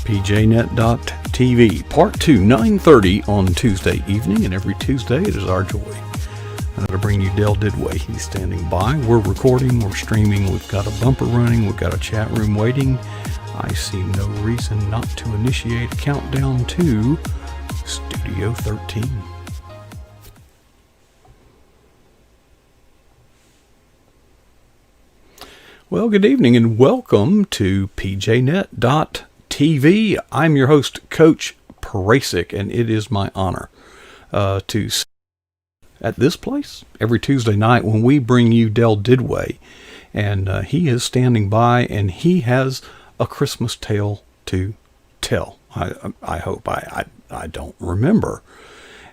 pjnet.tv, part 2, 9:30 on Tuesday evening, and every Tuesday it is our joy to bring you Dale Didway. He's standing by. We're recording, we're streaming, we've got a bumper running, we've got a chat room waiting. I see no reason not to initiate a countdown to Studio 13. Well, good evening and welcome to pjnet.tv. I'm your host, Coach Parasic, and it is my honor to at this place every Tuesday night when we bring you Dale Didway, and he is standing by and he has a Christmas tale to tell. I hope I don't remember,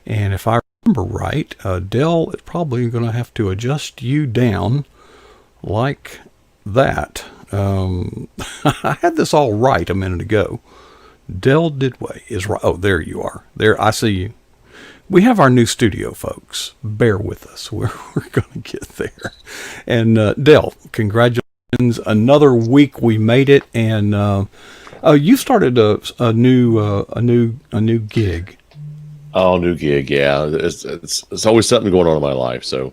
and if I remember right, Dale is probably going to have to adjust you down like that. I had this all right a minute ago. Dale Didway is right. Oh, there you are. There, I see you. We have our new studio, folks. Bear with us. We're going to get there. And Dale, congratulations! Another week, we made it. And you started a new gig. Oh, new gig, yeah. It's always something going on in my life. So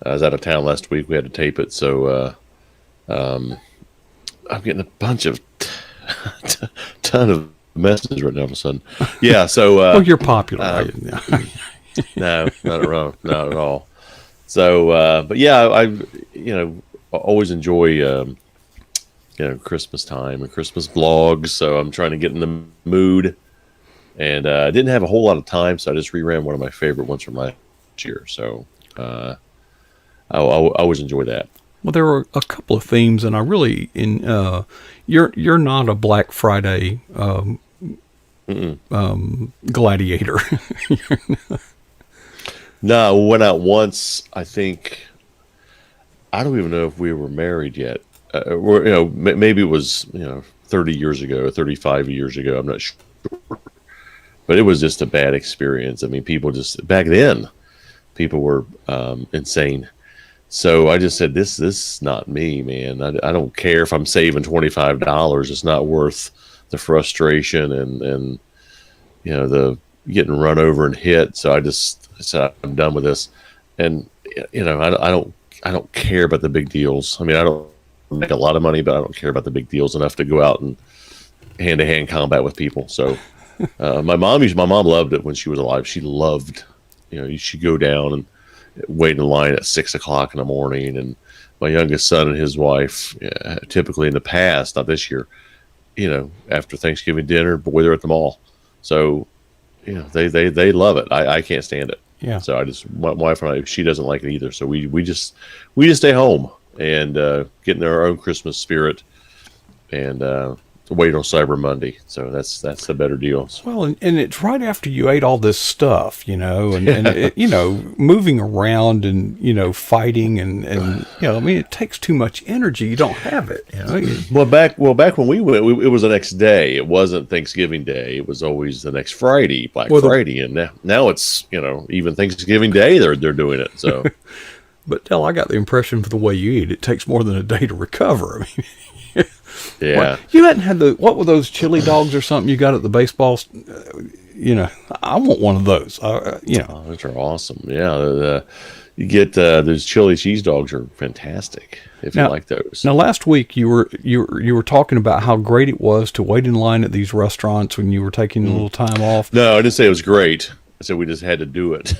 I was out of town last week. We had to tape it. So I'm getting a bunch of ton of messages right now all of a sudden. Yeah, so well, you're popular. No, not at all. So, but yeah, I always enjoy Christmas time and Christmas vlogs. So I'm trying to get in the mood, and I didn't have a whole lot of time, so I just reran one of my favorite ones from last year. So I always enjoy that. Well, there were a couple of themes, and I really you're not a Black Friday gladiator. No, we went out once. I think I don't even know if we were married yet. Maybe it was 30 years ago, 35 years ago. I'm not sure, but it was just a bad experience. I mean, people back then, people were insane. So I just said, this is not me, man. I don't care if I'm saving $25. It's not worth the frustration and the getting run over and hit. So I just said, I'm done with this. And I don't care about the big deals. I mean, I don't make a lot of money, but I don't care about the big deals enough to go out and hand-to-hand combat with people. So my mom loved it when she was alive. She loved, she'd go down and wait in line at 6 o'clock in the morning. And my youngest son and his wife, typically in the past, not this year, after Thanksgiving dinner, boy, they're at the mall. So, they love it. I can't stand it. Yeah. So my wife and I, she doesn't like it either. So we just stay home and get in our own Christmas spirit and wait on Cyber Monday. So that's the better deal. Well, and it's right after you ate all this stuff, and moving around and, fighting and I mean, it takes too much energy. You don't have it. Well, back when we went, it was the next day. It wasn't Thanksgiving Day. It was always the next Friday, Black Friday. And now it's, even Thanksgiving Day, they're doing it. So, but Del, I got the impression from the way you eat, it takes more than a day to recover. I mean, yeah. What, you hadn't had what were those chili dogs or something you got at the baseball? I want one of those. Oh, those are awesome. Yeah. You get those chili cheese dogs are fantastic if you like those. Now, last week you were talking about how great it was to wait in line at these restaurants when you were taking a little time off. No, I didn't say it was great. I said we just had to do it.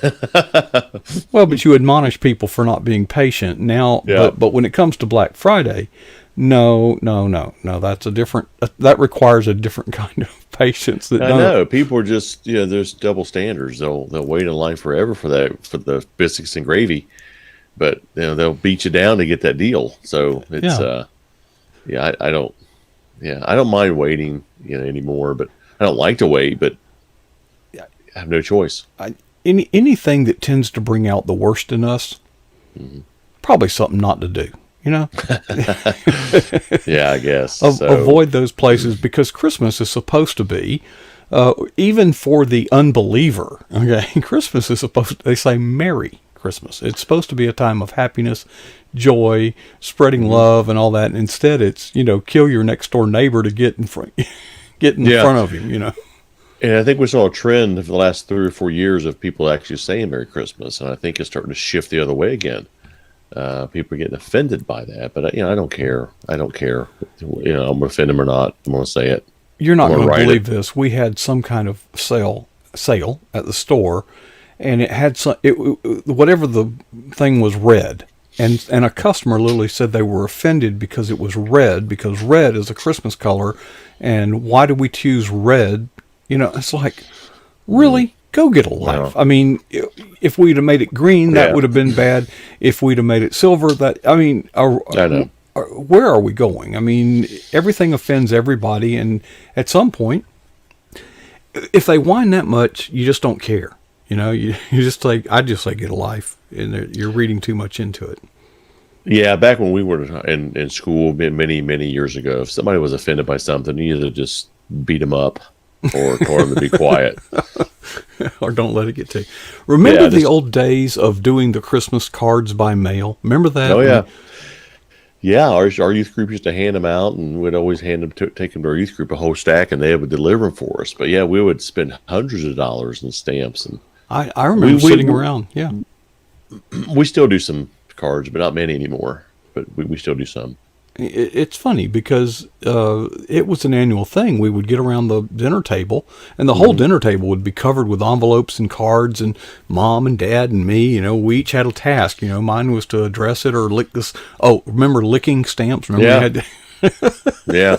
Well, but you admonish people for not being patient. Now, yeah. but when it comes to Black Friday, no. That's that requires a different kind of patience. I know people are just there's double standards. They'll wait in line forever for the biscuits and gravy, but they'll beat you down to get that deal. So it's I don't mind waiting anymore, but I don't like to wait, but I have no choice. Anything that tends to bring out the worst in us, probably something not to do. Yeah, I guess. Avoid those places because Christmas is supposed to be, even for the unbeliever, okay, Christmas is they say Merry Christmas. It's supposed to be a time of happiness, joy, spreading love and all that. And instead it's, kill your next door neighbor to get in front, get in Yeah. front of him, you know. And I think we saw a trend for the last 3 or 4 years of people actually saying Merry Christmas, and I think it's starting to shift the other way again. People are getting offended by that, but I don't care. I don't care. I'm gonna offend them or not. I'm gonna say it. You're I'm not gonna going to write believe it. this. We had some kind of sale at the store, and it had whatever the thing was red. And a customer literally said they were offended because it was red, because red is a Christmas color, and why do we choose red? It's like, really? Go get a life. No. I mean, if we'd have made it green, that Yeah. would have been bad. If we'd have made it silver, I know. where are we going? I mean, everything offends everybody, and at some point, if they whine that much, you just don't care. You just like, I just say get a life, and you're reading too much into it. Yeah, back when we were in school many, many years ago, if somebody was offended by something, you either just beat them up or told them to be quiet. Or don't let it get to you. Remember Yeah, the old days of doing the Christmas cards by mail? Remember that? Oh yeah, yeah. Our youth group used to hand them out, and we'd always take them to our youth group, a whole stack, and they would deliver them for us. But yeah, we would spend hundreds of dollars in stamps, and I remember we sitting around. Yeah. we still do some cards, but not many anymore. But we still do some. It's funny because it was an annual thing. We would get around the dinner table, and the whole dinner table would be covered with envelopes and cards, and Mom and Dad and me, we each had a task. Mine was to address it or lick this. Oh, remember licking stamps? Remember Yeah. we had to, Yeah,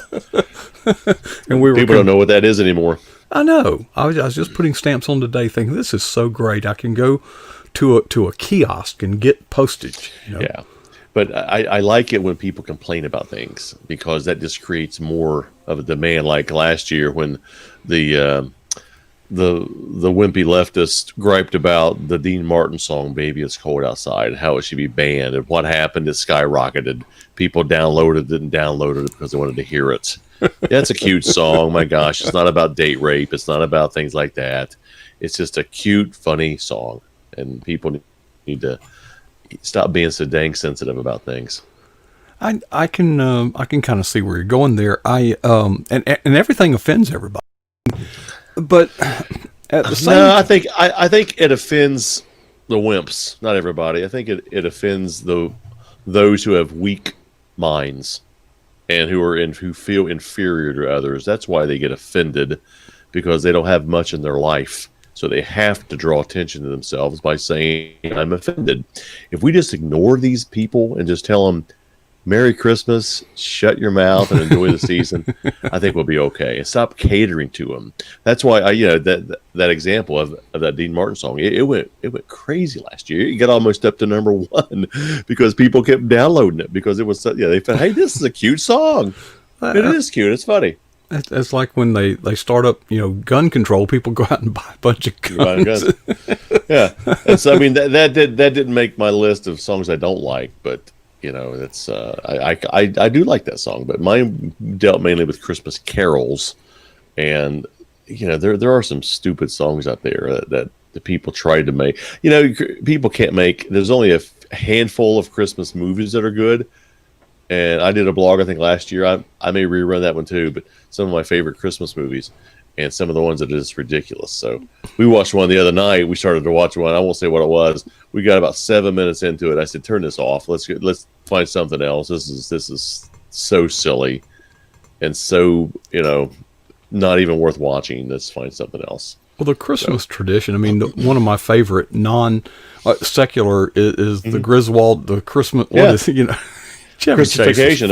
and we were. people don't know what that is anymore. I know. I was just putting stamps on today, thinking this is so great. I can go to a kiosk and get postage. Yeah. But I like it when people complain about things, because that just creates more of a demand. Like last year when the wimpy leftist griped about the Dean Martin song "Baby It's Cold Outside," how it should be banned, and what happened, it skyrocketed. People didn't download it because they wanted to hear it. That's a cute song. My gosh, it's not about date rape. It's not about things like that. It's just a cute, funny song, and people need to stop being so dang sensitive about things. I can kind of see where you're going there. And everything offends everybody, but at the same No, I think it offends the wimps, not everybody. I think it offends those who have weak minds and who feel inferior to others. That's why they get offended, because they don't have much in their life. So they have to draw attention to themselves by saying, I'm offended. If we just ignore these people and just tell them, Merry Christmas, shut your mouth and enjoy the season, I think we'll be okay. And stop catering to them. That's why that example of that Dean Martin song, it went crazy last year. It got almost up to #1 because people kept downloading it, because it was they thought, hey, this is a cute song. It is cute. It's funny. It's like when they start up, gun control. People go out and buy a bunch of guns. Yeah, and so I mean that didn't make my list of songs I don't like, but it's I do like that song. But mine dealt mainly with Christmas carols, and there are some stupid songs out there that the people tried to make. People can't make. There's only a handful of Christmas movies that are good. And I did a blog, I think, last year. I may rerun that one too, but some of my favorite Christmas movies, and some of the ones that are just ridiculous. So we watched one the other night. We started to watch one. I won't say what it was. We got about 7 minutes into it. I said, "Turn this off. Let's find something else. This is so silly, and so not even worth watching. Let's find something else." Well, the Christmas tradition. I mean, one of my favorite non-secular is the Griswold. The Christmas. Yeah. What is Christmas Vacation.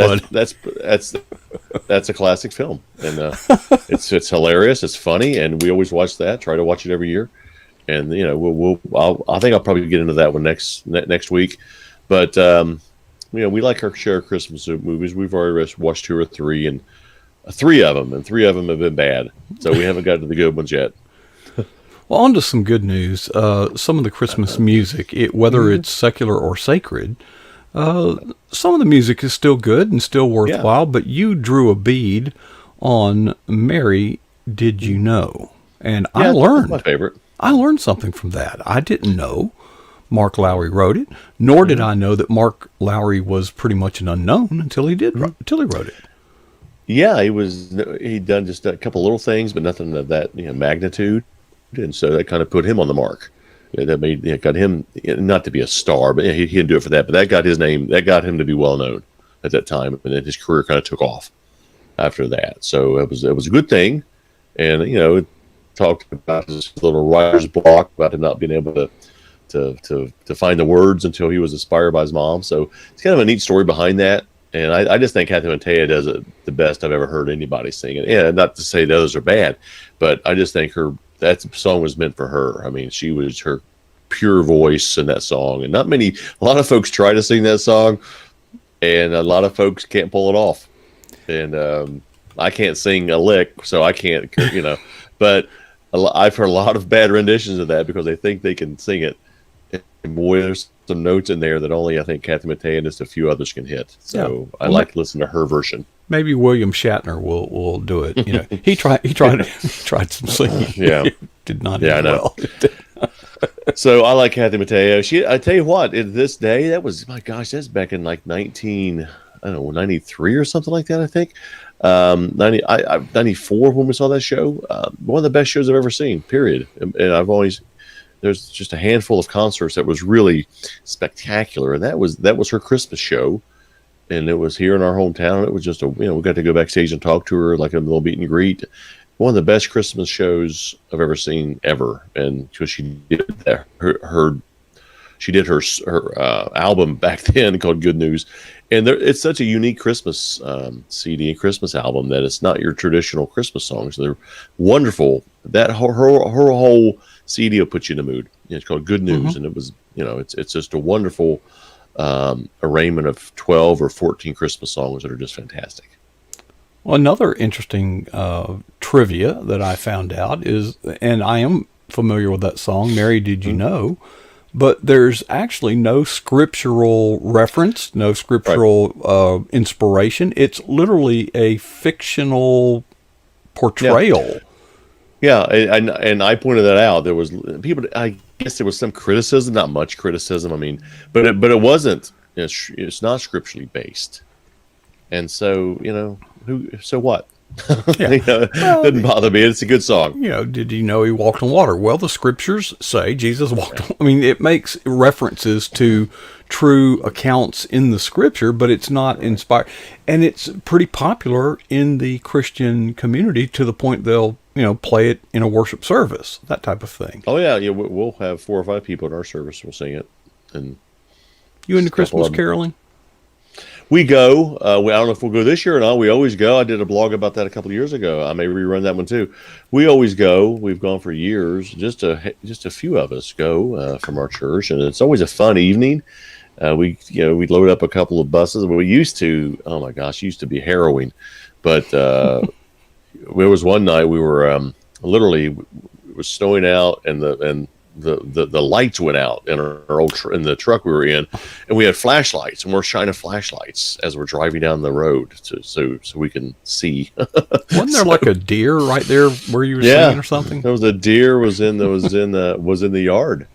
That's a classic film, and it's hilarious. It's funny, and we always watch that. Try to watch it every year, and I think I'll probably get into that one next week. But we like our share of Christmas movies. We've already watched 2 or 3, and 3 of them have been bad. So we haven't got to the good ones yet. Well, on to some good news. Some of the Christmas music, whether it's secular or sacred. Some of the music is still good and still worthwhile, but you drew a bead on Mary, Did You Know? And I learned. That's my favorite. I learned something from that. I didn't know Mark Lowry wrote it, nor did I know that Mark Lowry was pretty much an unknown until he wrote it. Yeah, he'd done just a couple little things, but nothing of that magnitude, and so that kind of put him on the mark. Yeah, that made got him not to be a star, but he didn't do it for that. But that got his name, that got him to be well known at that time, and then his career kind of took off after that. So it was a good thing, and it talked about his little writer's block about him not being able to find the words until he was inspired by his mom. So it's kind of a neat story behind that. And I just think Kathy Mattea does it the best I've ever heard anybody sing it. And not to say the others are bad, but I just think that song was meant for her. I mean, she was her pure voice in that song. And a lot of folks try to sing that song, and a lot of folks can't pull it off. And I can't sing a lick, so I can't, but I've heard a lot of bad renditions of that because they think they can sing it. And boy, there's some notes in there that only I think Kathy Mattea and just a few others can hit. So I like to listen to her version. Maybe William Shatner will do it. He tried some singing. Yeah, did not do well. So I like Kathy Mattea. I tell you what, in this day, that was, my gosh, that's back in like 93 or something like that. I think 94 when we saw that show. One of the best shows I've ever seen. Period. And there's just a handful of concerts that was really spectacular, and that was her Christmas show, and it was here in our hometown. It was just we got to go backstage and talk to her, like a little meet and greet. One of the best Christmas shows I've ever seen ever, and because she did that, she did her album back then called Good News, and it's such a unique Christmas CD and Christmas album that it's not your traditional Christmas songs. They're wonderful. That her whole CD will put you in the mood. It's called Good News, and it was it's just a wonderful arraignment of 12 or 14 Christmas songs that are just fantastic. Well, another interesting trivia that I found out is, and I am familiar with that song, Mary, Did You Know? But there's actually no scriptural reference, no scriptural inspiration. It's literally a fictional portrayal. Yeah, and I pointed that out. There was people. I guess there was some criticism, not much criticism. I mean, but it wasn't. It's not scripturally based, and so so what? Yeah. It doesn't bother me. It's a good song. Did you know he walked on water? Well, the scriptures say Jesus walked on. I mean, it makes references to true accounts in the scripture, but it's not inspired. And it's pretty popular in the Christian community to the point they'll, play it in a worship service, that type of thing. Oh, yeah. We'll have 4 or 5 people in our service will sing it. And you into Christmas caroling? We go. I don't know if we'll go this year or not. We always go. I did a blog about that a couple of years ago. I may rerun that one too. We always go. We've gone for years. Just a few of us go from our church, and it's always a fun evening. We load up a couple of buses. We used to. Oh my gosh, it used to be harrowing. But there was one night we were literally it was snowing out, and the lights went out in in the truck we were in, and we had flashlights, and we're shining flashlights as we're driving down the road so we can see. Wasn't there like a deer right there where you were singing or something? There was a deer was in the yard.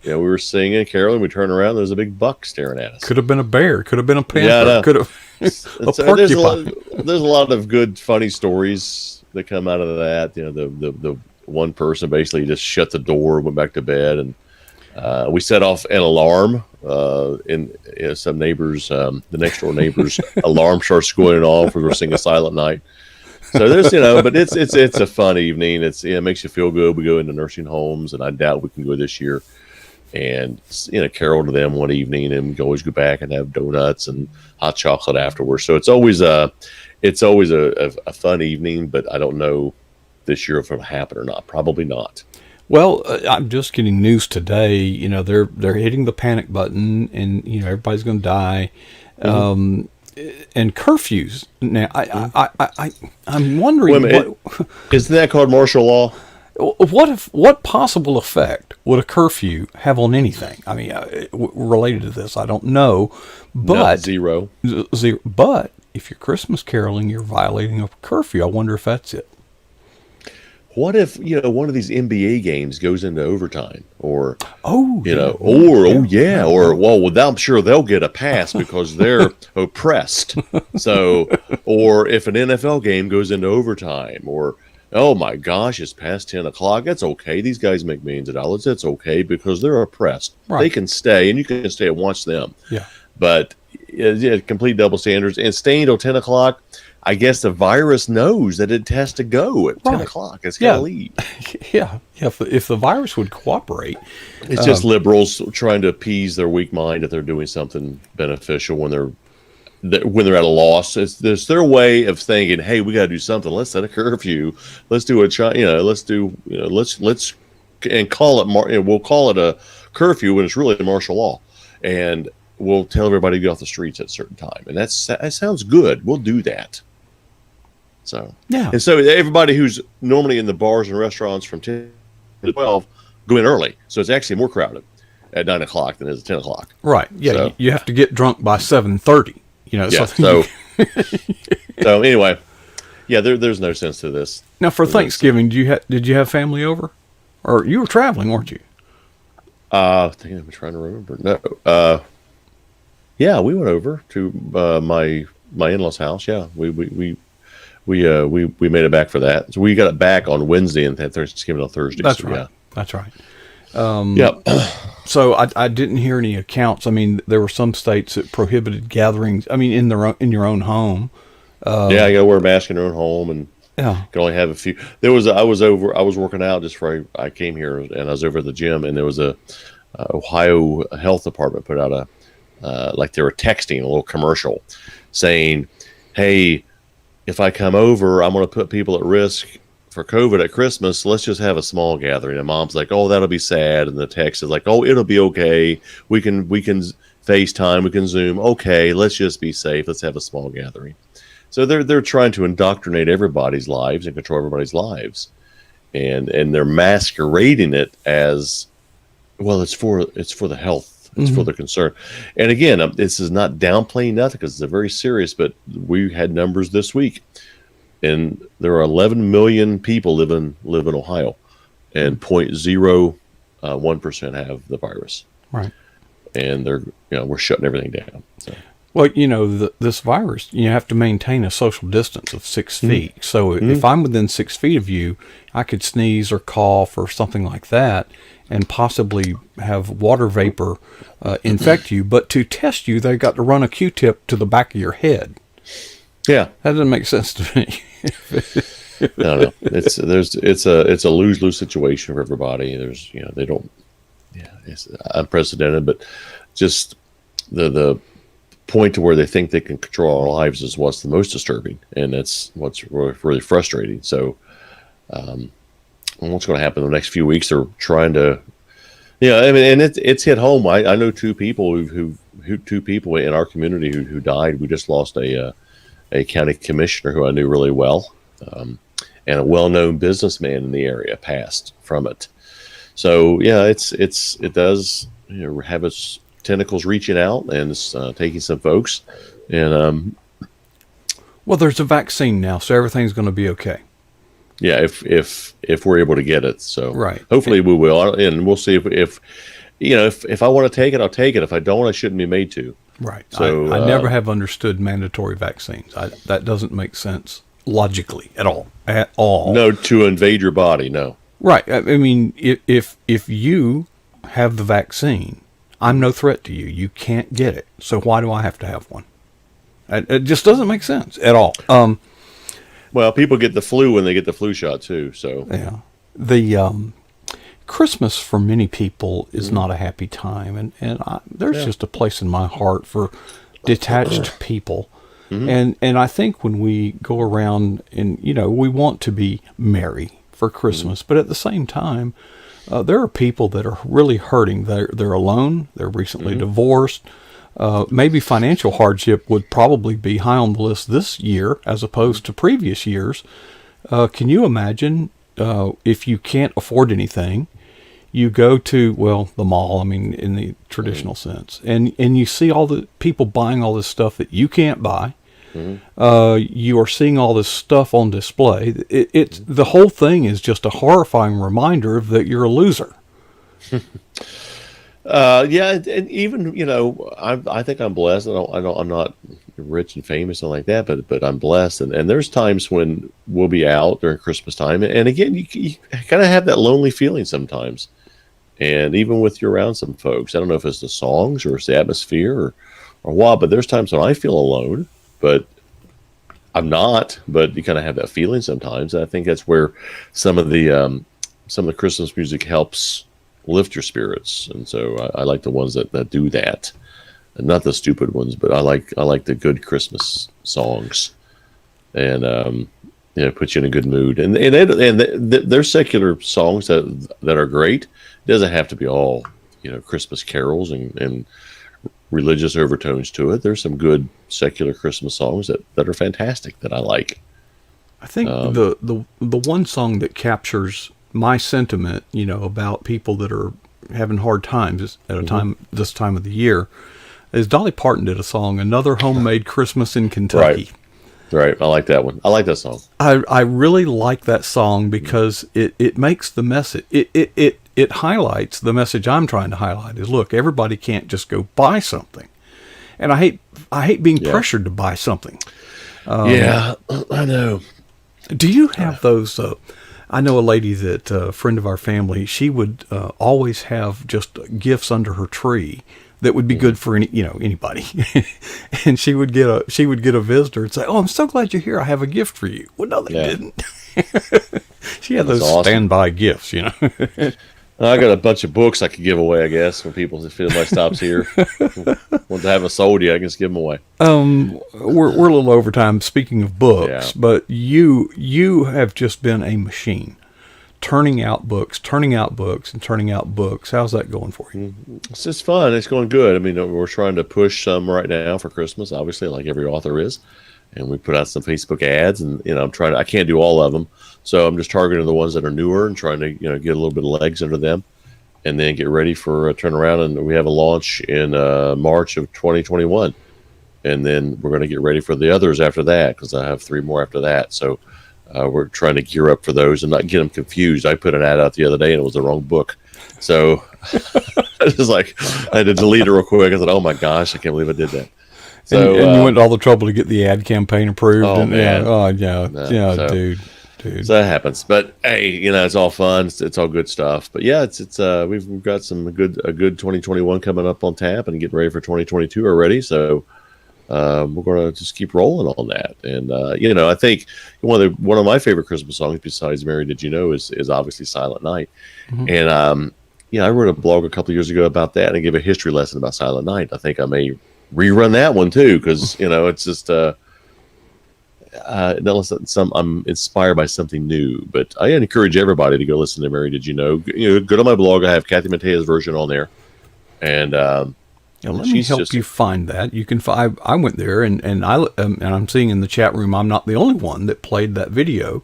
Yeah, we were singing, caroling. We turned around. There was a big buck staring at us. Could have been a bear. Could have been a panther. Could have a porcupine. There's a lot of good, funny stories that come out of that. The one person basically just shut the door, went back to bed, and we set off an alarm. In some neighbors, the next door neighbors' alarm starts going off. We were singing Silent Night. So there's, but it's a fun evening. It makes you feel good. We go into nursing homes, and I doubt we can go this year. And carol to them one evening, and we can always go back and have donuts and hot chocolate afterwards. So it's always a fun evening. But I don't know this year if it'll happen or not. Probably not. Well, I'm just getting news today. They're hitting the panic button, and everybody's going to die. Mm-hmm. And curfews. Now, I'm wondering. Isn't that called martial law? What possible effect would a curfew have on anything? I mean, related to this, I don't know. But zero. But if you're Christmas caroling, you're violating a curfew. I wonder if that's it. what if, one of these NBA games goes into overtime, or, Oh, yeah. oh yeah, or, well, I'm sure they'll get a pass because they're oppressed. So, or if an NFL game goes into overtime, or, oh my gosh, it's past 10 o'clock. That's okay. These guys make millions of dollars. That's okay because they're oppressed. Right. They can stay, and you can stay and watch them. Yeah. But yeah, complete double standards. And staying till 10 o'clock, I guess the virus knows that it has to go at 10 o'clock. It's got to leave. Yeah. If the virus would cooperate. It's just liberals trying to appease their weak mind that they're doing something beneficial when they're at a loss. There's their way of thinking, hey, we got to do something. Let's set a curfew. Let's do let's and call it, we'll call it a curfew when it's really a martial law. And we'll tell everybody to get off the streets at a certain time. And that sounds good. We'll do that. So, yeah. And so everybody who's normally in the bars and restaurants from 10 to 12 go in early. So it's actually more crowded at 9 o'clock than it is at 10 o'clock. Right. Yeah. So, you have to get drunk by 7:30. Yeah. So So anyway, yeah, there's no sense to this. now for Thanksgiving, did you have family over, or you were traveling, weren't you? I'm trying to remember. No. Yeah, we went over to my in-laws' house. Yeah, we made it back for that. So we got it back on Wednesday and had Thanksgiving on Thursday. That's so, right. Yeah. That's right. Yep. So I didn't hear any accounts. I mean, there were some states that prohibited gatherings. I mean, in your own home. Yeah, you got to wear a mask in your own home, and Yeah. can only have a few. I was working out just before I came here, and I was over at the gym, and there was a Ohio Health Department put out like they were texting a little commercial saying, hey, if I come over, I'm going to put people at risk for COVID at Christmas. Let's just have a small gathering. And mom's like, oh, that'll be sad. And the text is like, oh, it'll be okay. We can FaceTime, we can Zoom. Okay, let's just be safe. Let's have a small gathering. So they're trying to indoctrinate everybody's lives and control everybody's lives. And they're masquerading it as, well, it's for the health. It's for the concern. And again, this is not downplaying nothing because it's very serious, but we had numbers this week, and there are 11 million people live in Ohio, and 0.01% have the virus. Right. And we're shutting everything down. So. Well, this virus, you have to maintain a social distance of 6 feet. So if I'm within 6 feet of you, I could sneeze or cough or something like that and possibly have water vapor infect you. But to test you, they got to run a Q-tip to the back of your head. Yeah. That doesn't make sense to me. No. It's a lose-lose situation for everybody. It's unprecedented, but just the point to where they think they can control our lives is what's the most disturbing, and that's what's really frustrating. So, what's going to happen in the next few weeks? They're trying to, and it's hit home. I know two people who in our community who died. We just lost a county commissioner who I knew really well, and a well-known businessman in the area passed from it. So yeah, it does have its tentacles reaching out, and it's taking some folks. And well, there's a vaccine now, so everything's going to be okay. Yeah, if we're able to get it, so right. Hopefully we will, and we'll see if I want to take it, I'll take it. If I don't, I shouldn't be made to. Right. So I never have understood mandatory vaccines. That doesn't make sense logically at all. At all. No, to invade your body. No. Right. I mean, if you have the vaccine, I'm no threat to you. You can't get it. So why do I have to have one? It just doesn't make sense at all. Well, people get the flu when they get the flu shot too. So yeah, the Christmas for many people is not a happy time, and there's just a place in my heart for detached people. And I think when we go around and we want to be merry for Christmas, but at the same time, there are people that are really hurting. They're alone. They're recently divorced. Maybe financial hardship would probably be high on the list this year as opposed to previous years. Can you imagine if you can't afford anything, you go to, the mall, I mean, in the traditional sense, and you see all the people buying all this stuff that you can't buy. You are seeing all this stuff on display. It's the whole thing is just a horrifying reminder that you're a loser. Yeah, and even I think I'm blessed. I'm not rich and famous and like that, but I'm blessed. And there's times when we'll be out during Christmas time, and again, you kind of have that lonely feeling sometimes. And even with you around some folks, I don't know if it's the songs or it's the atmosphere or what, but there's times when I feel alone, but I'm not. But you kind of have that feeling sometimes. And I think that's where some of the Christmas music helps lift your spirits. And so I like the ones that do that, and not the stupid ones, but I like the good Christmas songs, and put you in a good mood. And there's secular songs that are great. It doesn't have to be all Christmas carols and religious overtones to it. There's some good secular Christmas songs that are fantastic that I like. I think the one song that captures my sentiment, about people that are having hard times at a time this time of the year, is Dolly Parton did a song, "Another Homemade Christmas in Kentucky." Right. I like that one. I like that song. I really like that song because it makes the message. It highlights the message I'm trying to highlight. Is look, everybody can't just go buy something, and I hate being pressured to buy something. Yeah, I know. Do you have those? I know a lady that a friend of our family. She would always have just gifts under her tree that would be good for anybody. And she would get a visitor and say, "Oh, I'm so glad you're here. I have a gift for you." Well, no, they didn't. She had those standby gifts, I got a bunch of books I could give away, I guess, when people feel my stops here. Once I haven't sold you, I can just give them away. We're a little over time. Speaking of books, but you have just been a machine, turning out books, and turning out books. How's that going for you? It's just fun. It's going good. I mean, we're trying to push some right now for Christmas, obviously, like every author is. And we put out some Facebook ads, and I can't do all of them, so I'm just targeting the ones that are newer and trying to get a little bit of legs under them, and then get ready for a turnaround. And we have a launch in March of 2021, and then we're going to get ready for the others after that, because I have 3 more after that. So we're trying to gear up for those and not get them confused. I put an ad out the other day and it was the wrong book, so I had to delete it real quick. I said, "Oh my gosh, I can't believe I did that." So, and you went to all the trouble to get the ad campaign approved. Oh, man. Dude. So that happens. But hey, it's all fun. It's all good stuff. But yeah, we've got a good 2021 coming up on tap and getting ready for 2022 already. So we're going to just keep rolling on that. And I think one of my favorite Christmas songs besides "Mary Did You Know" is obviously "Silent Night." And I wrote a blog a couple of years ago about that, and I gave a history lesson about Silent Night. I think I may rerun that one too, because it's just I'm inspired by something new. But I encourage everybody to go listen to "Mary Did You Know." Go to my blog. I have Kathy Matea's version on there, and let me help you find that. You can find. I went there, and I'm seeing in the chat room, I'm not the only one that played that video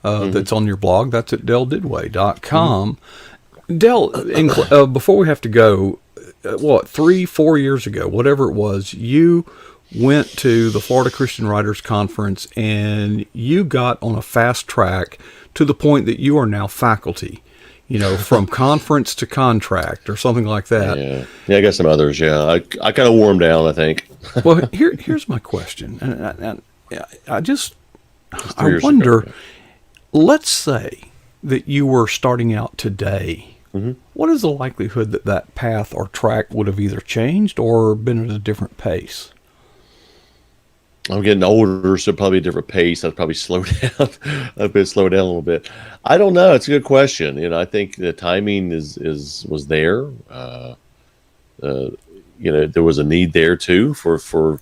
that's on your blog. That's at DellDidway.com. Del, before we have to go, 3-4 years ago, whatever it was, you went to the Florida Christian Writers Conference, and you got on a fast track to the point that you are now faculty, from conference to contract or something like that. Yeah, I got some others. Yeah, I kind of wore them down, I think. Well, here's my question, and I wonder. Let's say that you were starting out today. What is the likelihood that path or track would have either changed or been at a different pace? I'm getting older, so probably a different pace. I'd probably slow down. Slow down a little bit. I don't know. It's a good question. I think the timing was there. There was a need there too for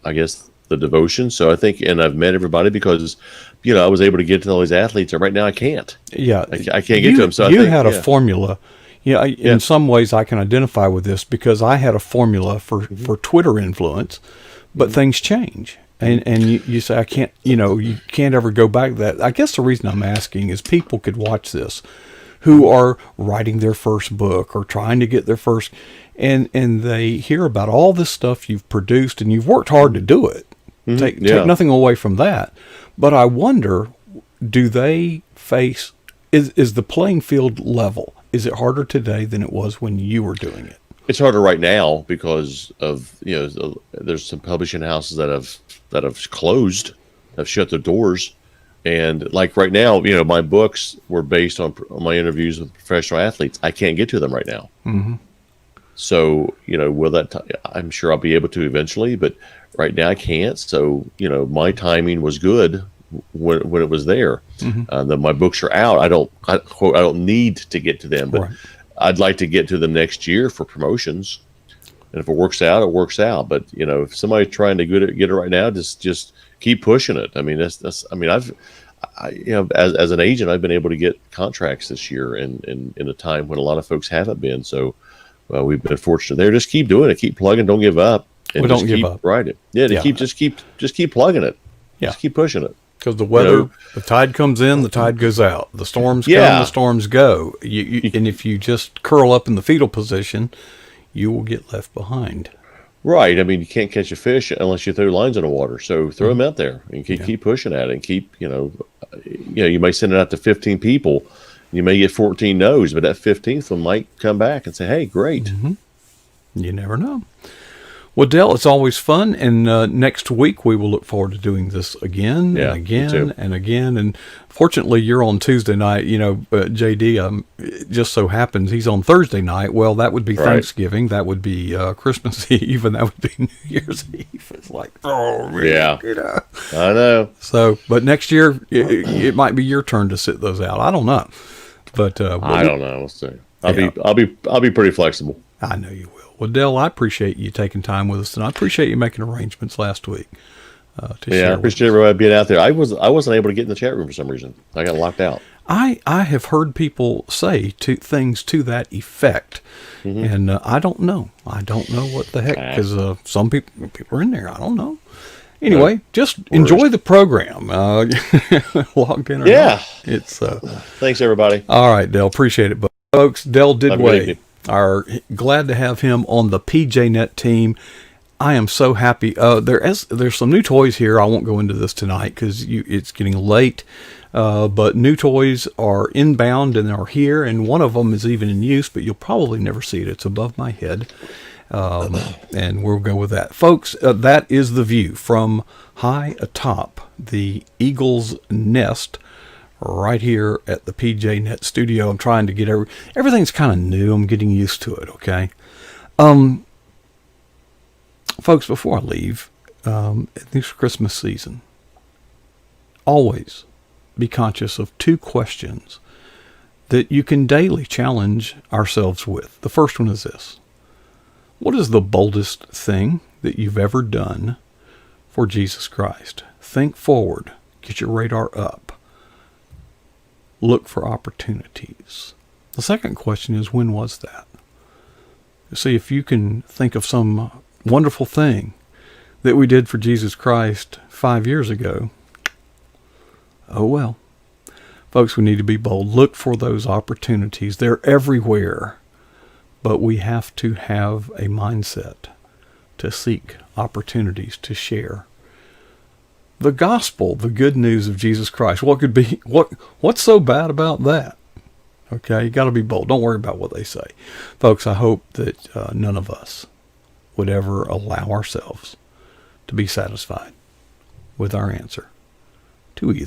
I guess the devotion. So I think, and I've met everybody because I was able to get to all these athletes, and right now I can't. Yeah, I can't get to them. So you had a formula. In some ways I can identify with this because I had a formula for Twitter influence, but things change. And you say, I can't, you can't ever go back to that. I guess the reason I'm asking is people could watch this who are writing their first book or trying to get their first, and they hear about all this stuff you've produced, and you've worked hard to do it. Take Yeah. nothing away from that. But I wonder, do they face, is the playing field level? Is it harder today than it was when you were doing it? It's harder right now because of, there's some publishing houses that have closed, have shut their doors. And like right now, my books were based on my interviews with professional athletes. I can't get to them right now. Mm-hmm. So, I'm sure I'll be able to eventually, but right now I can't. So, my timing was good when it was there. Mm-hmm. That my books are out. I don't need to get to them, but Right. I'd like to get to them next year for promotions. And if it works out, it works out. But, if somebody's trying to get it right now, just keep pushing it. I mean, as an agent, I've been able to get contracts this year in a time when a lot of folks haven't been. So, we've been fortunate there. Just keep doing it. Keep plugging. Don't give up. And don't give up. Writing. Yeah. Just keep plugging it. Yeah. Just keep pushing it. Because the weather, the tide comes in, the tide goes out. The storms come, Yeah. the storms go. And if you just curl up in the fetal position, you will get left behind. Right. I mean, you can't catch a fish unless you throw lines in the water. So throw them out there and keep pushing at it, and keep, you might send it out to 15 people. You may get 14 no's, but that 15th one might come back and say, hey, great. Mm-hmm. You never know. Well, Dale, it's always fun. And next week, we will look forward to doing this again Yeah, and again me too. and again. And fortunately, you're on Tuesday night. JD, it just so happens he's on Thursday night. Well, that would be Right. Thanksgiving. That would be Christmas Eve. And that would be New Year's Eve. It's like, oh, man, Yeah. I know. So, but next year, it might be your turn to sit those out. I don't know. But I don't know. We'll see. I'll be pretty flexible. I know you will. Well, Dale, I appreciate you taking time with us, and I appreciate you making arrangements last week to share. I appreciate everybody being out there. I wasn't able to get in the chat room for some reason. I got locked out. I have heard people say things to that effect, and I don't know. I don't know what the heck, because some people are in there. I don't know. Anyway, just enjoy the program. Logged in or Yeah. not. It's Thanks, everybody. all right, Dale. Appreciate it, but folks, Dale a good Didway evening. are glad to have him on the PJNet team. I am so happy. There's some new toys here. I won't go into this tonight because it's getting late. But new toys are inbound and are here, and one of them is even in use, but you'll probably never see it. It's above my head. And we'll go with that. Folks, that is the view from high atop the Eagle's Nest right here at the PJNet studio. I'm trying to get everything's kind of new. I'm getting used to it, okay? Folks, before I leave, this Christmas season, always be conscious of two questions that you can daily challenge ourselves with. The first one is this: what is the boldest thing that you've ever done for Jesus Christ? Think forward. Get your radar up. Look for opportunities. The second question is, when was that? See if you can think of some wonderful thing that we did for Jesus Christ 5 years ago. Oh well. Folks, we need to be bold. Look for those opportunities. They're everywhere. But we have to have a mindset to seek opportunities to share the gospel, the good news of Jesus Christ. What's so bad about that? Okay, you got to be bold. Don't worry about what they say. Folks, I hope that none of us would ever allow ourselves to be satisfied with our answer to either.